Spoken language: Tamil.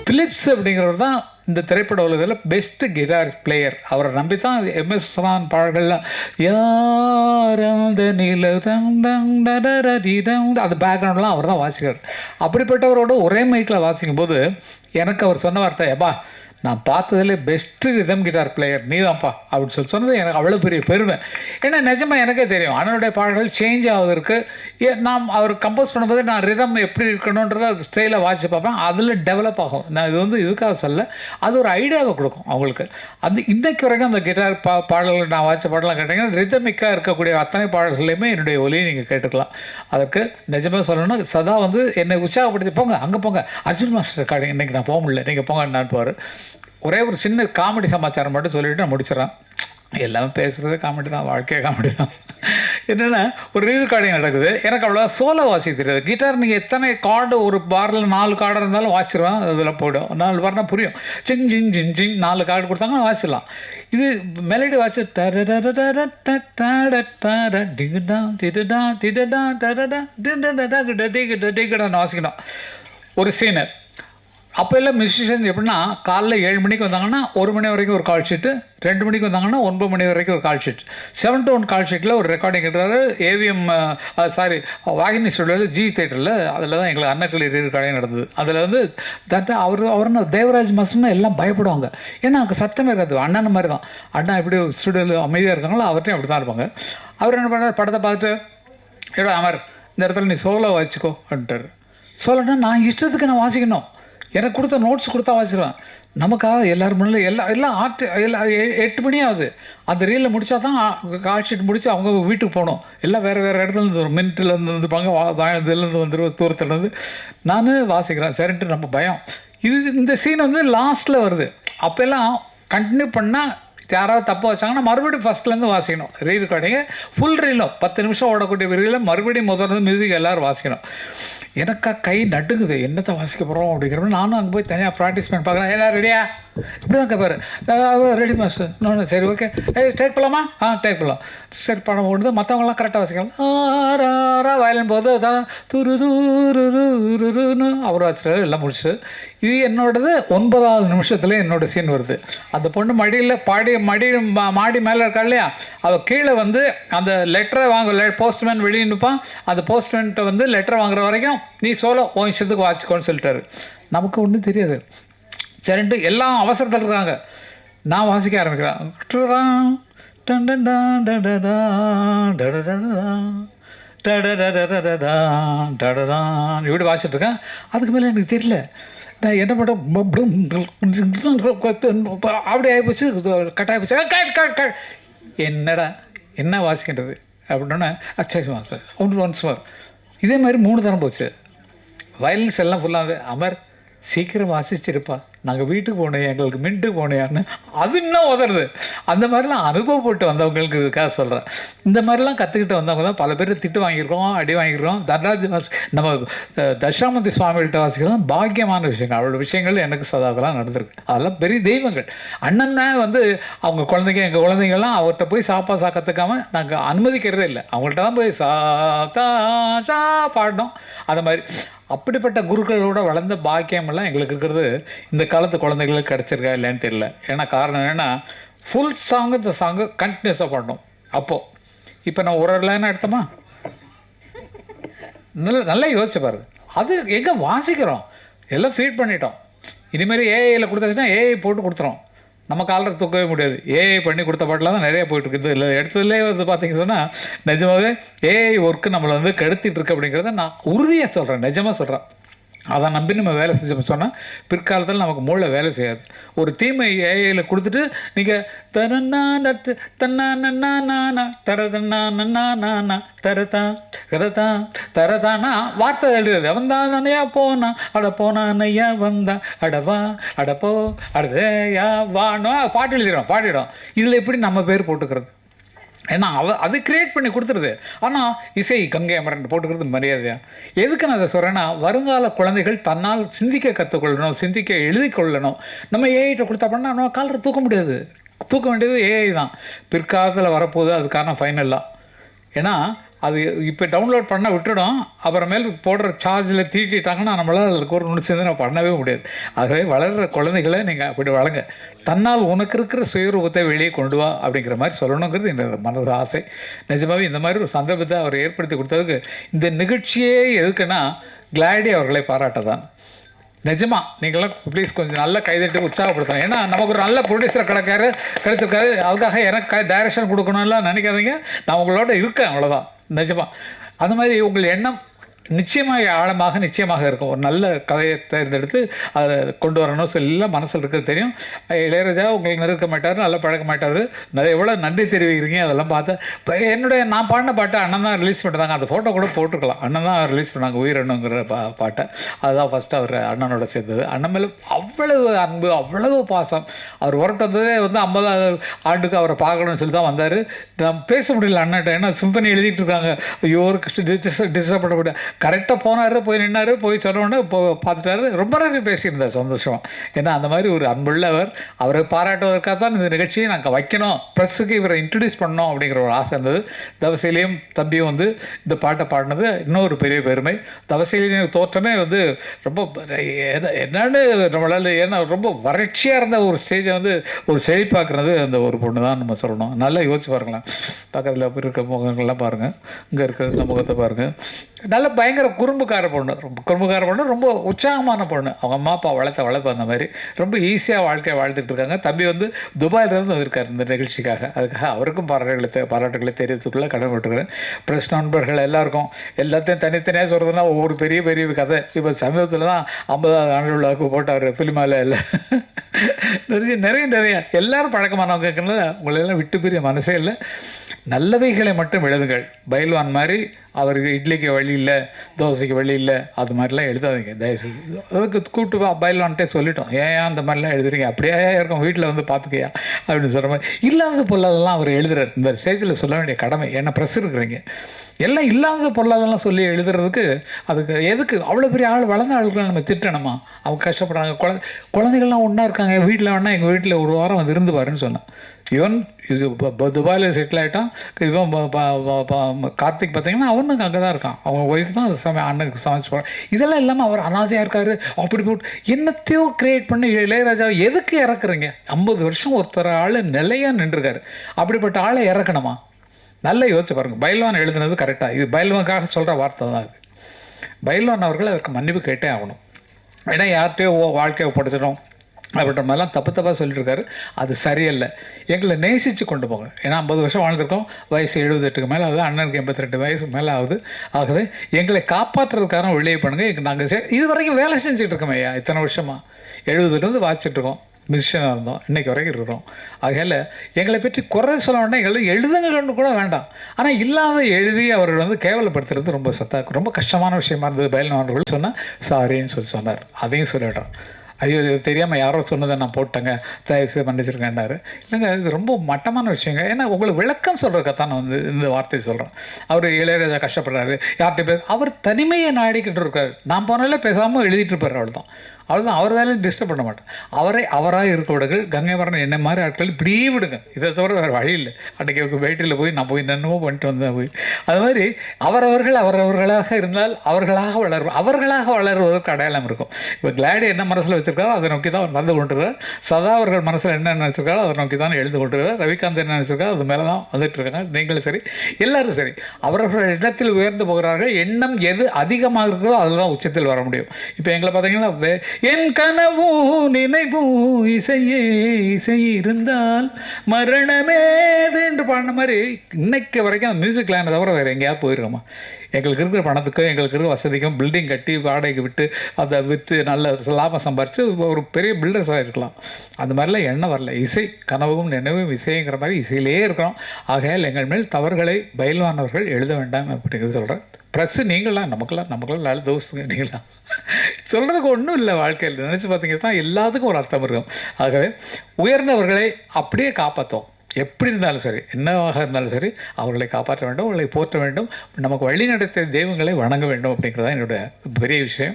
பிலிப்ஸ் அப்படிங்கிறவர் தான் இந்த திரைப்பட உலகத்தில் பெஸ்ட்டு கிட்டார் பிளேயர். அவரை நம்பி தான் எம்எஸ் விஸ்வநாதன் பாடல்கள்லாம் யாரந்த நிலதங் அந்த பேக்ரவுண்ட்லாம் அவர் தான் வாசிக்கிறார். அப்படிப்பட்டவரோட ஒரே மைக்கில் வாசிக்கும் போது எனக்கு அவர் சொன்ன வார்த்தை, எப்பா நான் பார்த்ததுல பெஸ்ட்டு ரிதம் கிட்டார் பிளேயர் நீ தான்ப்பா அப்படின்னு சொன்னது எனக்கு அவ்வளோ பெரிய பெருமை. ஏன்னா நிஜமாக எனக்கே தெரியும் அண்ணனுடைய பாடல்கள் சேஞ்ச் ஆகுதுக்கு. நான் அவர் கம்போஸ் பண்ணும்போது நான் ரிதம் எப்படி இருக்கணுன்றத ஸ்டைலை வாசித்து பார்ப்பேன். அதில் டெவலப் ஆகும். நான் இது வந்து இதுக்காக சொல்ல, அது ஒரு ஐடியாவை கொடுக்கும் அவங்களுக்கு. அது இன்றைக்கு வரைக்கும் அந்த கிட்டார் பாடல்கள் நான் வாசித்த பாடலாம் கேட்டிங்கன்னா ரிதமிக்காக இருக்கக்கூடிய அத்தனை பாடல்களையுமே என்னுடைய ஒலியை நீங்கள் கேட்டுக்கலாம். அதற்கு நிஜமாக சொல்லணும்னா சதா வந்து என்னை உற்சாகப்படுத்தி போங்க அங்கே போங்க அர்ஜுன் மாஸ்டர் ரெக்கார்டிங் இன்றைக்கி நான் போக முடியல நீங்கள் போங்க நான் ஒரே ஒரு சின்ன காமெடி சமாச்சாரம் மட்டும் சொல்லிவிட்டு நான் முடிச்சிடறேன். எல்லாமே பேசுகிறது காமெடி தான், வாழ்க்கையே காமெடி தான். என்னென்னா ஒரு ரீரெக்கார்டிங் நடக்குது. எனக்கு அவ்வளோ சோலோ வாசிக்க தெரியாது. கிட்டார் நீங்கள் எத்தனை கார்டு ஒரு பாரில் 4 கார்டு இருந்தாலும் வாசிச்சிருவேன். அதில் போய்டும் 4 பார்னா புரியும். சிங் ஜிங் ஜிங் ஜிங் 4 கார்டு கொடுத்தாங்க வாசிடலாம். இது மெலடி வாசி வாசிக்கணும். ஒரு சீனு அப்போ எல்லாம் மியூசிஷியன் எப்படின்னா காலைல 7 மணிக்கு வந்தாங்கன்னா 1 மணி வரைக்கும் ஒரு கால் ஷீட்டு, 2 மணிக்கு வந்தாங்கன்னா 9 மணி வரைக்கும் ஒரு கால் ஷீட், 7 to 1 கால் ஷீட்டில் ஒரு ரெக்கார்டிங் இருக்கிறாரு. ஏவிஎம் வாகினி ஸ்டுடியோவில் ஜி தேட்டரில். அதில் தான் எங்களுக்கு அன்னக்கிளி ரெக்கார்டிங் நடந்தது. அதில் வந்து அவர்னா தேவராஜ் மாஸ்டர்னா எல்லாம் பயப்படுவாங்க. ஏன்னா அங்கே சத்தமே இருக்காது. அண்ணன் மாதிரி தான். அண்ணா எப்படி ஸ்டுடியோவில் அமைதியாக இருக்காங்களோ அவர்கிட்டையும் அப்படி தான் இருப்பாங்க. அவர் என்ன பண்ணார், படத்தை பார்த்துட்டு ஏடா அமர் இந்த இடத்துல நீ சோலோ வச்சுக்கோ அப்படின்ட்டார். சோலோன்னா நான் இஷ்டத்துக்கு நான் வாசிக்கணும், எனக்கு கொடுத்த நோட்ஸ் கொடுத்தா வாசிடுவேன். நமக்காக எல்லோரும் முன்னில் எல்லாம் எல்லாம் 8 மணி ஆகுது. அந்த ரீலில் முடித்தா தான் கால் ஷீட் முடித்து அவங்க வீட்டுக்கு போகணும். எல்லாம் வேறு இடத்துலேருந்து வரும். மின்ட்டிலேருந்து வந்துருப்பாங்க, இதுலேருந்து வந்துடும், தூரத்துலேருந்து. நான் வாசிக்கிறேன் சரின்ட்டு நம்ம பயம். இந்த சீன் வந்து லாஸ்ட்டில் வருது. அப்போல்லாம் கண்டினியூ பண்ணால் யாராவது தப்பு வச்சாங்கன்னா மறுபடியும் ஃபஸ்ட்லேருந்து வாசிக்கணும். ரெக்கார்டிங்கு ஃபுல் ரீலும் 10 நிமிஷம் ஓடக்கூடிய ரீலில் மறுபடியும் முதல்ல மியூசிக் எல்லோரும் வாசிக்கணும். எனக்கா கை நடுங்குது, என்னத்தை வாசிக்க போகிறோம் அப்படிங்கிறப்ப நானும் அங்கே போய் தனியாக ப்ராக்டிஸ் பண்ணி பார்க்குறேன். எல்லோரும் ரெடியா இப்படி தான் கேட்பாரு. ரெடி மாஸ்டர் நான் சரி ஓகே டேக் பண்ணலாமா? டேக் பண்ணலாம். சரி படம் ஓடுது. மற்றவங்களாம் கரெக்டாக வாசிக்கலாம். வயலின் போது அதான் துரு தூருன்னு அவர் வச்சுரு எல்லாம் முடிச்சு. இது என்னோடது 9வது நிமிஷத்தில் என்னோடய சீன் வருது. அந்த பொண்ணு மடியில் மாடி மேலே இருக்கா இல்லையா, அவள் கீழே வந்து அந்த லெட்டரை போஸ்ட்மேன் வெளியே நிற்பான். அந்த போஸ்ட்மேன்கிட்ட வந்து லெட்டர் வாங்குற வரைக்கும் நீ சோலோ உன் இஷ்டத்துக்கு வாசிக்கோன்னு சொல்லிட்டாரு. நமக்கு ஒன்றும் தெரியாது. சரின்ட்டு எல்லாம் அவசரத்தில் இருக்காங்க. நான் வாசிக்க ஆரம்பிக்கிறேன். இப்படி வாசிட்டுருக்கேன். அதுக்கு மேலே எனக்கு தெரியல நான் என்ன பண்ண அப்படி ஆகிப்போச்சு, கட்டாயிப்போச்சு. என்னடா என்ன வாசிக்கின்றது அப்படின்னா சரி மாஸ்டர் ஒன்ஸ் மார். இதே மாதிரி 3 தரம் போச்சு. வயலன்ஸ் எல்லாம் ஃபுல்லாக அமர் சீக்கிரம் வாசிச்சிருப்பா, நாங்கள் வீட்டுக்கு போனோம், எங்களுக்கு மின்ட்டுக்கு போனையான்னு அது இன்னும் உதறது. அந்த மாதிரிலாம் அனுபவப்பட்டு வந்தவங்களுக்கு இதுக்காக சொல்கிறேன். இந்த மாதிரிலாம் கற்றுக்கிட்டு வந்தவங்க தான் பல பேர் திட்டு வாங்கியிருக்கோம், அடி வாங்கியிருக்கோம். தண்டராஜ் நம்ம தட்சிணாமூர்த்தி சுவாமிகிட்ட வாசிக்கலாம் பாக்கியமான விஷயங்கள். அவளோட விஷயங்கள் எனக்கு சதாக்கெல்லாம் நடந்திருக்கு. அதெல்லாம் பெரிய தெய்வங்கள். அண்ணன்னா வந்து அவங்க குழந்தைங்க எங்கள் குழந்தைங்கள்லாம் அவர்கிட்ட போய் சாப்பா கற்றுக்காமல் நாங்கள் அனுமதிக்கிறதே இல்லை. அவங்கள்ட்ட தான் போய் சா பாடணும். அந்த மாதிரி அப்படிப்பட்ட குருக்களோட வளர்ந்த பாக்கியமெல்லாம் எங்களுக்கு இருக்கிறது இந்த காலத்து குழந்தைகளுக்கு கிடச்சிருக்கா இல்லைன்னு தெரியல. ஏன்னா காரணம் என்னென்னா ஃபுல் சாங்கு இந்த சாங்கு கண்டினியூஸாக பாடணும். அப்போது இப்போ நான் ஒரு லைனாக எடுத்தோமா நல்லா யோசிச்சு பாருங்க. அது எங்கே வாசிக்கிறோம், எல்லாம் ஃபீட் பண்ணிட்டோம். இனிமேல் ஏஐயில் கொடுத்தாச்சுன்னா ஏஐ போட்டு கொடுத்துரும். நம்ம காலரை தூக்கவே முடியாது. ஏஐ பண்ணி கொடுத்த பாட்டில் தான் நிறைய போயிட்டுருக்கு. இல்லை எடுத்ததுலேயே வந்து பார்த்தீங்க சொன்னால் நிஜமாகவே ஏஐ ஒர்க்கு நம்மளை வந்து கெடுத்திட்டு இருக்கு அப்படிங்கிறத நான் உறுதியாக சொல்கிறேன், நிஜமாக சொல்கிறேன். அதை நம்பி நம்ம வேலை செஞ்சோம் சொன்னால் பிற்காலத்தில் நமக்கு மூளை வேலை செய்யாது. ஒரு தீமை ஏஐயில் கொடுத்துட்டு நீங்கள் தரன்னா தரதானா வார்த்தை எழுதுறது. அவன் தான் நனையா போனா அட போனானையா வந்தா அடவா அடப்போ அடயா வானோ பாட்டு எழுதிடும் பாடிடும். இதில் எப்படி நம்ம பேர் போட்டுக்கிறது? ஏன்னா அது கிரியேட் பண்ணி கொடுத்துருது. ஆனால் இசை கங்கை அமரன் போட்டுக்கிறது மரியாதையா? எதுக்கு நான் அதை சொல்கிறேன்னா வருங்கால குழந்தைகள் தன்னால் சிந்திக்க கற்றுக்கொள்ளணும், சிந்திக்க எழுதி கொள்ளணும். நம்ம ஏஐட்ட கொடுத்தா பண்ணால் நம்ம காலரை தூக்க முடியாது. தூக்க வேண்டியது ஏஐ தான். பிற்காலத்தில் வரப்போகுது அதுக்கான ஃபைனல்லாம். ஏன்னா அது இப்போ டவுன்லோட் பண்ண விட்டுடும், அப்புறமேல் போடுற சார்ஜில் தீட்டிட்டாங்கன்னா நம்மளால் அதுக்கு ஒரு ஒன்று சேர்ந்து பண்ணவே முடியாது. ஆகவே வளர்கிற குழந்தைகளை நீங்கள் அப்படி வளங்க. தன்னால் உனக்கு இருக்கிற சுயரூபத்தை வெளியே கொண்டு வா அப்படிங்கிற மாதிரி சொல்லணுங்கிறது என்னோட மனது ஆசை. நிஜமாகவே இந்த மாதிரி ஒரு சந்தர்ப்பத்தை அவர் ஏற்படுத்தி கொடுத்ததுக்கு இந்த நிகழ்ச்சியே எதுக்குன்னா கிளாடி அவர்களை பாராட்ட தான். நிஜமா நீங்களாம் ப்ளீஸ் கொஞ்சம் நல்ல கைதட்டி உற்சாகப்படுத்தணும். ஏன்னா நமக்கு ஒரு நல்ல ப்ரொடியூசர் கிடைச்சிருக்காரு, அதுக்காக எனக்கு டைரக்ஷன் கொடுக்கணும்லாம் நினைக்காதீங்க. நான் உங்களோட இருக்கேன், அவ்வளோதான். நிஜமா அந்த மாதிரி உங்கள் எண்ணம் நிச்சயமாக ஆழமாக நிச்சயமாக இருக்கும். ஒரு நல்ல கதையை தேர்ந்தெடுத்து அதை கொண்டு வரணும் சொல்லலாம் மனசில் இருக்கிறது தெரியும். இளையராஜா உங்களுக்கு நெருக்க மாட்டார், நல்லா பழக்க மாட்டார், எவ்வளோ நன்றி தெரிவிக்கிறீங்க அதெல்லாம் பார்த்து. இப்போ நான் பாடின பாட்டை அண்ணன் தான் ரிலீஸ் பண்ணுறாங்க, அந்த ஃபோட்டோ கூட போட்டுருக்கலாம். அண்ணன் தான் ரிலீஸ் பண்ணாங்க உயிரணுங்கிற பாட்டை. அதுதான் ஃபஸ்ட்டு அவர் அண்ணனோட சேர்ந்தது. அண்ணன் மேலே அவ்வளவு அன்பு, அவ்வளவு பாசம். அவர் உரட்டு வந்ததே 50வது ஆண்டுக்கு அவரை பார்க்கணும்னு சொல்லி தான் வந்தார். நான் பேச முடியல அண்ணன்ட்ட, ஏன்னா சிம்பனி எழுதிட்டு இருக்காங்க. ஐயோ டிஸ்டர்ப் பண்ணப்பட்ட கரெக்டாக போனார், போய் நின்னார், போய் சொன்னோடனே பார்த்துட்டாரு. ரொம்ப நேரம் பேசியிருந்தார் சந்தோஷமாக. ஏன்னா அந்த மாதிரி ஒரு அன்புள்ளவர். அவரை பாராட்டுவதற்காக தான் இந்த நிகழ்ச்சியை நாங்கள் வைக்கணும், ப்ரெஸ்ஸுக்கு இவரை இன்ட்ரடியூஸ் பண்ணோம் அப்படிங்கிற ஒரு ஆசை இருந்தது. தவசீலியும் தம்பியும் இந்த பாட்டை பாடினது இன்னொரு பெரிய பெருமை. தவசீலியின் தோற்றமே ரொம்ப என்னன்னு நம்மளால், ஏன்னா ரொம்ப வறட்சியாக இருந்த ஒரு ஸ்டேஜை ஒரு செழிப்பாக்குறது அந்த ஒரு பொண்ணு தான் நம்ம சொல்லணும். நல்லா யோசிச்சு பாருங்களேன். பக்கத்தில் இருக்கிற முகங்கள்லாம் பாருங்கள், இங்கே இருக்கிற இந்த முகத்தை பாருங்கள். நல்ல பயங்கர குறும்புக்கார பொண்ணு, ரொம்ப குறும்புக்கார பொண்ணு, ரொம்ப உற்சாகமான பொண்ணு. அவங்க அம்மா அப்பா வளர்ப்பு அந்த மாதிரி ரொம்ப ஈஸியாக வாழ்க்கையை வாழ்ந்துட்டு இருக்காங்க. தம்பி துபாயிலிருந்து வந்திருக்காரு இந்த நிகழ்ச்சிக்காக. அதுக்காக அவருக்கும் பாராட்டுகளை தெரிவித்துக்குள்ளே கடமைப்பட்டுக்கிறேன். ப்ரெஸ் நண்பர்கள் எல்லாருக்கும் எல்லாத்தையும் தனித்தனியாக சொல்கிறதுனா ஒவ்வொரு பெரிய பெரிய கதை. இப்போ சமீபத்தில் தான் 50வது ஆண்டு விழாவுக்கு போட்டார் ஃபிலிமாவில். இல்லை நிறைய எல்லோரும் பழக்கமானவங்க இருக்கிறதுனால உங்களெல்லாம் விட்டு பெரிய மனசே இல்லை. நல்லவைகளை மட்டும் எழுதுங்கள். பைல்வான் மாதிரி அவருக்கு இட்லிக்கு வழி இல்லை, தோசைக்கு வழி இல்லை, அது மாதிரிலாம் எழுதாதீங்க தயவுசெய்து. அதுக்கு கூப்பிட்டு பைல்வான்ட்டே சொல்லிட்டோம், ஏன் அந்த மாதிரிலாம் எழுதுறீங்க, அப்படியே இருக்கும் வீட்டில் பார்த்துக்கையா அப்படின்னு சொல்கிற மாதிரி. இல்லாத பொருளாதெல்லாம் அவர் எழுதுறாரு. இந்த ஸ்டேஜில் சொல்ல வேண்டிய கடமை, ஏன்னா ப்ரெஸ் இருக்கிறீங்க. எல்லாம் இல்லாத பொருளாதெல்லாம் சொல்லி எழுதுறதுக்கு அதுக்கு எதுக்கு அவ்வளோ பெரிய ஆள், வளர்ந்த ஆளுகளை நம்ம திட்டணுமா? அவங்க கஷ்டப்படுறாங்க. குழந்தைகள்லாம் ஒன்றா இருக்காங்க வீட்டில். வேணால் எங்கள் வீட்டில் ஒரு வாரம் இருந்து பாருன்னு சொன்னேன். ஈவன் இது துபாயில் செட்டில் ஆகிட்டான். இவன் கார்த்திக் பார்த்தீங்கன்னா அவனுக்கு அங்கே தான் இருக்கான். அவங்க ஒய்ஃப் தான் அது அண்ணனுக்கு சமைச்சு போகிறான். இதெல்லாம் இல்லாமல் அவர் அனாதையாக இருக்கார். அப்படி போட்டு என்னத்தையோ கிரியேட் பண்ணி இளையராஜாவை எதுக்கு இறக்குறீங்க? 50 வருஷம் ஒருத்தர் ஆள் நிலையாக நின்றுருக்காரு. அப்படிப்பட்ட ஆளை இறக்கணுமா? நல்லா யோசிச்சு பாருங்கள். பைல்வான் எழுதுனது கரெக்டாக, இது பைல்வானுக்காக சொல்கிற வார்த்தை தான் அது. பைல்வான் அவர்கள் அதற்கு மன்னிப்பு கேட்டே ஆகணும். ஏன்னா யார்கிட்டையோ வாழ்க்கையை படிச்சிடும் அப்படின்ற மாதிரிலாம் தப்பாக சொல்லிட்டுருக்காரு. அது சரியில்லை. எங்களை நேசித்து கொண்டு போங்க. ஏன்னா 50 வருஷம் வாழ்ந்துருக்கோம், வயசு 78க்கு மேலே ஆகுது, அண்ணனுக்கு 82 வயசு மேலே ஆகுது. ஆகவே எங்களை காப்பாற்றுறதுக்கான வெளியே பண்ணுங்கள். நாங்கள் இது வரைக்கும் வேலை செஞ்சுட்டு இருக்கோம் ஐயா, இத்தனை வருஷமாக 70லேருந்து வாசிச்சுட்ருக்கோம், மியூசிஷியனாக இருந்தோம், இன்றைக்கி வரைக்கும் இருக்கிறோம். ஆகையில் எங்களை பற்றி குறை சொல்ல வேண்டாம், எங்களை எழுதுங்கன்னு கூட வேண்டாம். ஆனால் இல்லாத எழுதி அவர்கள் கேவலப்படுத்துறது ரொம்ப கஷ்டமான விஷயமா இருந்தது. பைல்வான் சொன்னால் சாரின்னு சொன்னார். அதையும் சொல்லிடுறோம். ஐயோ இது தெரியாமல் யாரோ சொன்னதை நான் போட்டேங்க, தயவுசெய்து மன்னிச்சிருக்கேன்னாரு. இல்லைங்க, இது ரொம்ப மட்டமான விஷயங்க. ஏன்னா உங்களுக்கு விளக்கம் சொல்கிறதுக்காக நான் இந்த வார்த்தையை சொல்கிறேன். அவர் இளையராஜா கஷ்டப்படுறாரு, யார்கிட்ட அவர் தனிமையை நாடிக்கிட்டு இருக்காரு. நான் போனாலே பேசாமல் எழுதிட்டு இருப்பார், அவ்வளோதான். அவர் வேலையை டிஸ்டர்ப் பண்ண மாட்டேன். அவராக இருக்க விடுங்கள். கங்கைவரன் என்ன மாதிரி ஆட்கள் இப்படியே விடுங்க. இதை தவிர வேறு வழி இல்லை. அன்றைக்கி பேட்டியில் போய் நான் என்னென்னமோ பண்ணிட்டு வந்தேன். அது மாதிரி அவரவர்களாக இருந்தால் அவர்களாக வளருவதற்கு அடையாளம் இருக்கும். இப்போ கிளாடி என்ன மனசில் வச்சுருக்காரோ அதை நோக்கி தான் அவர் நடந்து கொண்டிருக்கிறார். சதா அவர்கள் மனசில் என்ன நினச்சிருக்காரோ அதை நோக்கி தான் எழுந்து கொண்டிருக்கிறார். ரவிகாந்த் என்ன நினச்சிருக்காரோ அது மேலே தான் வந்துட்டு இருக்காங்க. நீங்களும் சரி, எல்லோரும் சரி, அவர்கள் இடத்தில் உயர்ந்து போகிறார்கள். எண்ணம் எது அதிகமாக இருக்கிறதோ அதில் தான் உச்சத்தில் வர முடியும். இப்போ எங்களை பார்த்தீங்கன்னா என் கனவும் நினைவும் இசையே இசை இருந்தால் மரணமேது என்று பாடின மாதிரி இன்னைக்கு வரைக்கும் அந்த மியூசிக் லைனை தவிர வேறு எங்கேயாவது போயிருக்கோமா? எங்களுக்கு இருக்கிற பணத்துக்கும் எங்களுக்கு இருக்கிற வசதிக்கும் பில்டிங் கட்டி வாடகைக்கு விட்டு அதை விற்று நல்ல லாபம் சம்பாரித்து ஒரு பெரிய பில்டர்ஸாக இருக்கலாம். அந்த மாதிரிலாம் எண்ணம் வரல. இசை கனவும் நினைவும் இசைங்கிற மாதிரி இசையிலே இருக்கிறோம். ஆகையால் எங்கள் மேல் தவறுகளை பயில்வானவர்கள் எழுத வேண்டாம் அப்படிங்கிறது சொல்கிறேன். ப்ரெஸ்ஸு நீங்களாம் நமக்கெல்லாம் நல்ல தோஸ்துங்க. நீங்களாம் சொல்கிறதுக்கு ஒன்றும் இல்லை. வாழ்க்கையில் நினச்சி பார்த்தீங்கன்னா எல்லாத்துக்கும் ஒரு அர்த்தம் இருக்கும். ஆகவே உயர்ந்தவர்களை அப்படியே காப்பாற்றோம். எப்படி இருந்தாலும் சரி, என்னவாக இருந்தாலும் சரி, அவர்களை காப்பாற்ற வேண்டும், அவர்களை போற்ற வேண்டும், நமக்கு வழி நடத்திய தெய்வங்களை வணங்க வேண்டும் அப்படிங்கிறது தான் என்னுடைய பெரிய விஷயம்.